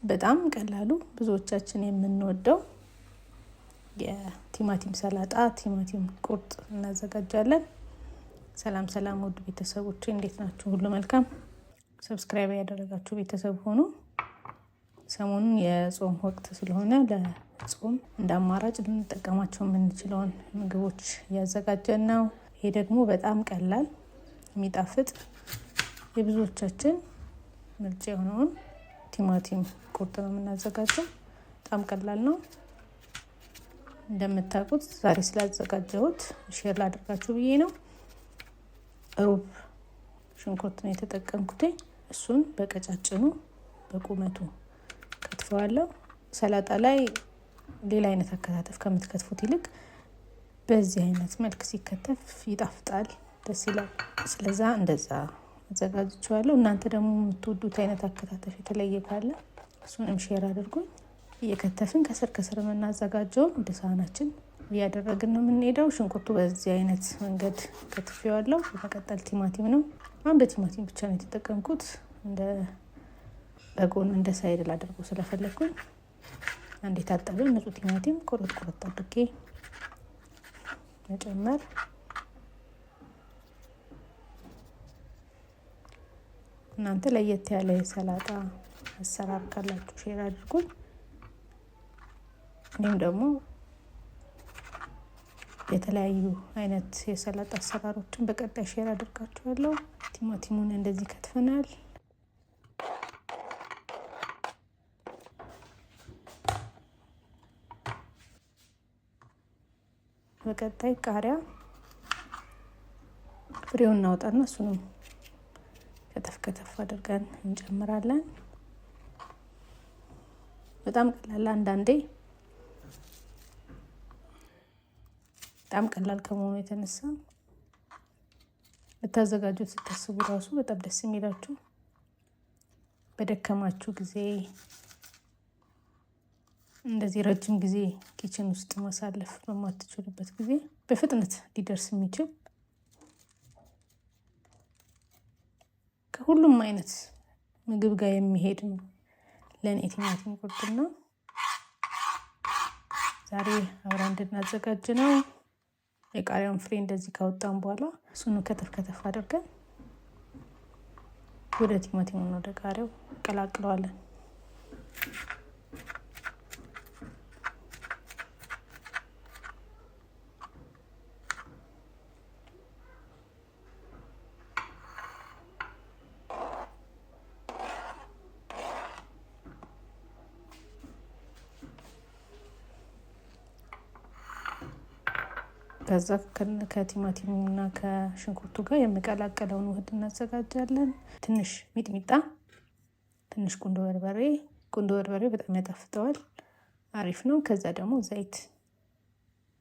በጣም ቀላሉ ብዙዎቻችን የምንወደው የቲማቲም ሰላጣ ቲማቲም ቁርጥ እናዘጋጃለን። ሰላም ሰላም ውድ ቤተሰቦቼ እንዴት ናችሁ? ሁሉ መልካም። ሰብስክራይብ ያደረጋችሁ ቤተሰብ ሆኑ። ሰሞኑን የጾም ወቅት ስለሆነ ለጾም እንደ አማራጭ ልንጠቀማቸው የምንችለውን ምግቦች እያዘጋጀን ነው። ይሄ ደግሞ በጣም ቀላል የሚጣፍጥ የብዙዎቻችን ምርጫ የሆነውን ቲማቲም ቁርጥ ነው የምናዘጋጀው። በጣም ቀላል ነው። እንደምታውቁት ዛሬ ስላዘጋጀሁት ሼር ላደርጋችሁ ብዬ ነው። ሩብ ሽንኩርት ነው የተጠቀምኩት። እሱን በቀጫጭኑ በቁመቱ ከትፈዋለሁ። ሰላጣ ላይ ሌላ አይነት አከታተፍ ከምትከትፉት ይልቅ በዚህ አይነት መልክ ሲከተፍ ይጣፍጣል፣ ደስ ይላል። ስለዛ እንደዛ አዘጋጅቼዋለሁ። እናንተ ደግሞ የምትወዱት አይነት አከታተፍ የተለየ ካለ እሱንም ሼር አድርጉኝ። እየከተፍን ከስር ከስር የምናዘጋጀውን ወደ ሳህናችን እያደረግን ነው የምንሄደው። ሽንኩርቱ በዚህ አይነት መንገድ ከትፌዋለሁ። በመቀጠል ቲማቲም ነው። አንድ ቲማቲም ብቻ ነው የተጠቀምኩት። እንደ በጎን እንደ ሳይድ ላደርገው ስለፈለኩኝ አንድ የታጠበ ንጹህ ቲማቲም ቁርጥ ቁርጥ አድርጌ መጨመር። እናንተ ለየት ያለ የሰላጣ አሰራር ካላችሁ ሼር አድርጉኝ። እኔም ደግሞ የተለያዩ አይነት የሰላጣ አሰራሮችን በቀጣይ ሼር አድርጋችኋለሁ። ቲማቲሙን እንደዚህ ከትፈናል። በቀጣይ ቃሪያ ፍሬውን እናወጣና እሱንም ከተፍ ከተፍ አድርገን እንጨምራለን። በጣም ቀላል አንዳንዴ በጣም ቀላል ከመሆኑ የተነሳ ልታዘጋጁት ስታስቡ ራሱ በጣም ደስ የሚላችሁ በደከማችሁ ጊዜ እንደዚህ ረጅም ጊዜ ኪችን ውስጥ ማሳለፍ በማትችሉበት ጊዜ በፍጥነት ሊደርስ የሚችል ከሁሉም አይነት ምግብ ጋር የሚሄድ ነው ለእኔ ቲማቲም ቁርጥና ዛሬ አብረን እንድናዘጋጅ ነው። የቃሪያውን ፍሬ እንደዚህ ካወጣን በኋላ እሱን ከተፍ ከተፍ አድርገን ወደ ቲማቲሙን ወደ ቃሪያው እንቀላቅለዋለን። ከዛ ከቲማቲሙና ከሽንኩርቱ ጋር የሚቀላቀለውን ውህድ እናዘጋጃለን። ትንሽ ሚጥሚጣ፣ ትንሽ ቁንዶ በርበሬ። ቁንዶ በርበሬ በጣም ያጣፍጠዋል፣ አሪፍ ነው። ከዛ ደግሞ ዘይት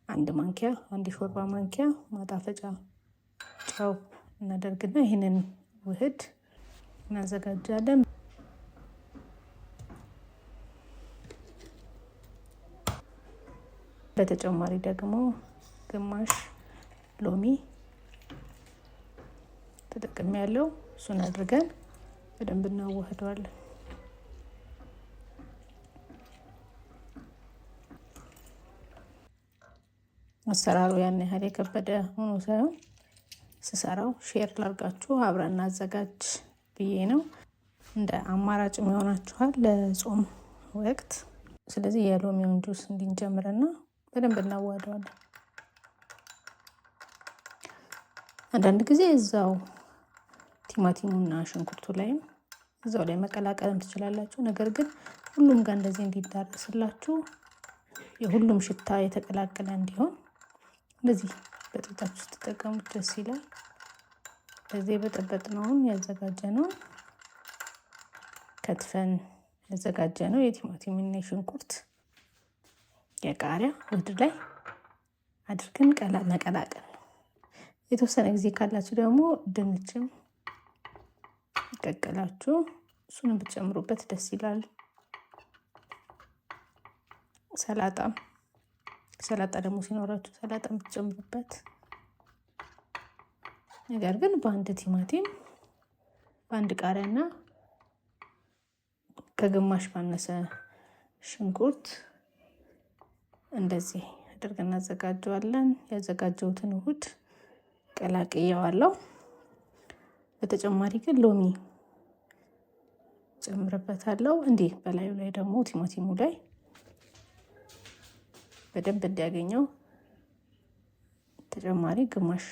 አንድ ማንኪያ፣ አንድ ሾርባ ማንኪያ ማጣፈጫ ጨው እናደርግና ይህንን ውህድ እናዘጋጃለን። በተጨማሪ ደግሞ ግማሽ ሎሚ ተጠቅሜ ያለው እሱን አድርገን በደንብ እናዋህደዋለን። አሰራሩ ያን ያህል የከበደ ሆኖ ሳይሆን ስሰራው ሼር ላርጋችሁ አብረን እናዘጋጅ ብዬ ነው። እንደ አማራጭ ይሆናችኋል ለጾም ወቅት። ስለዚህ የሎሚውን ጁስ እንድንጨምርና በደንብ እናዋህደዋለን። አንዳንድ ጊዜ እዛው ቲማቲሙና ሽንኩርቱ ላይም እዛው ላይ መቀላቀልም ትችላላችሁ። ነገር ግን ሁሉም ጋር እንደዚህ እንዲዳረስላችሁ የሁሉም ሽታ የተቀላቀለ እንዲሆን እንደዚህ በጥብጣችሁ ስትጠቀሙት ደስ ይላል። በዚህ በጠበጥነውን ያዘጋጀነው ከትፈን ያዘጋጀነው የቲማቲምና የሽንኩርት የቃሪያ ውህድ ላይ አድርገን መቀላቀል። የተወሰነ ጊዜ ካላችሁ ደግሞ ድንችም ይቀቀላችሁ እሱንም ብትጨምሩበት ደስ ይላል። ሰላጣ ደግሞ ሲኖራችሁ ሰላጣም ብትጨምሩበት። ነገር ግን በአንድ ቲማቲም በአንድ ቃሪያና ከግማሽ ባነሰ ሽንኩርት እንደዚህ አድርገን እናዘጋጀዋለን። ያዘጋጀሁትን ውህድ ቀላቅየዋለሁ። በተጨማሪ ግን ሎሚ ጨምርበታለሁ። እንዲህ በላዩ ላይ ደግሞ ቲማቲሙ ላይ በደንብ እንዲያገኘው ተጨማሪ ግማሽ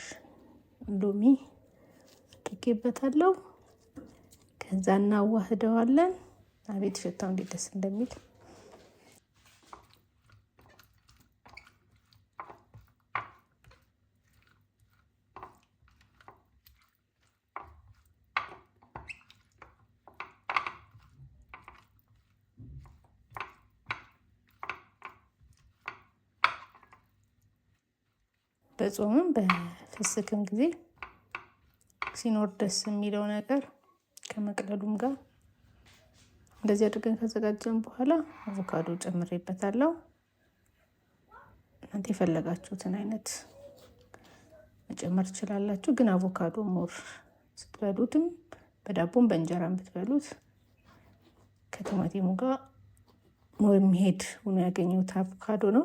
ሎሚ አድርጌበታለሁ። ከዛ እናዋህደዋለን። አቤት ሽታው እንዴት ደስ እንደሚል! በጾምም በፍስክም ጊዜ ሲኖር ደስ የሚለው ነገር ከመቅለሉም ጋር እንደዚህ አድርገን ካዘጋጀን በኋላ አቮካዶ ጨምሬበታለሁ። እናንተ የፈለጋችሁትን አይነት መጨመር ትችላላችሁ። ግን አቮካዶ ሞር ስትበሉትም በዳቦም በእንጀራም ብትበሉት ከቲማቲሙ ጋር ሞር የሚሄድ ሆኖ ያገኘሁት አቮካዶ ነው።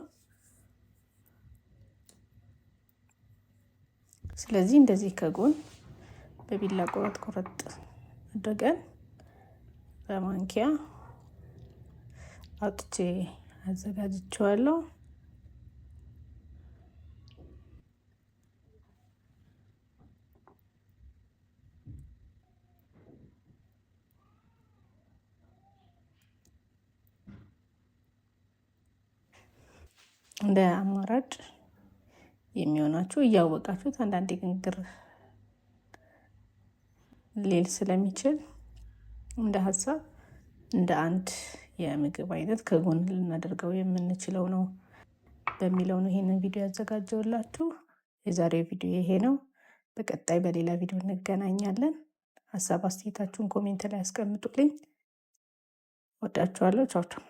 ስለዚህ እንደዚህ ከጎን በቢላ ቆረጥ ቆረጥ አድርገን በማንኪያ አውጥቼ አዘጋጅቼዋለሁ። እንደ አማራጭ የሚሆናችሁ እያወቃችሁት አንዳንዴ ግን ግር ሊል ስለሚችል እንደ ሀሳብ እንደ አንድ የምግብ አይነት ከጎን ልናደርገው የምንችለው ነው በሚለው ነው ይሄንን ቪዲዮ ያዘጋጀውላችሁ። የዛሬው ቪዲዮ ይሄ ነው። በቀጣይ በሌላ ቪዲዮ እንገናኛለን። ሀሳብ አስተያየታችሁን ኮሜንት ላይ አስቀምጡልኝ። ወዳችኋለሁ። ቻው ቻው።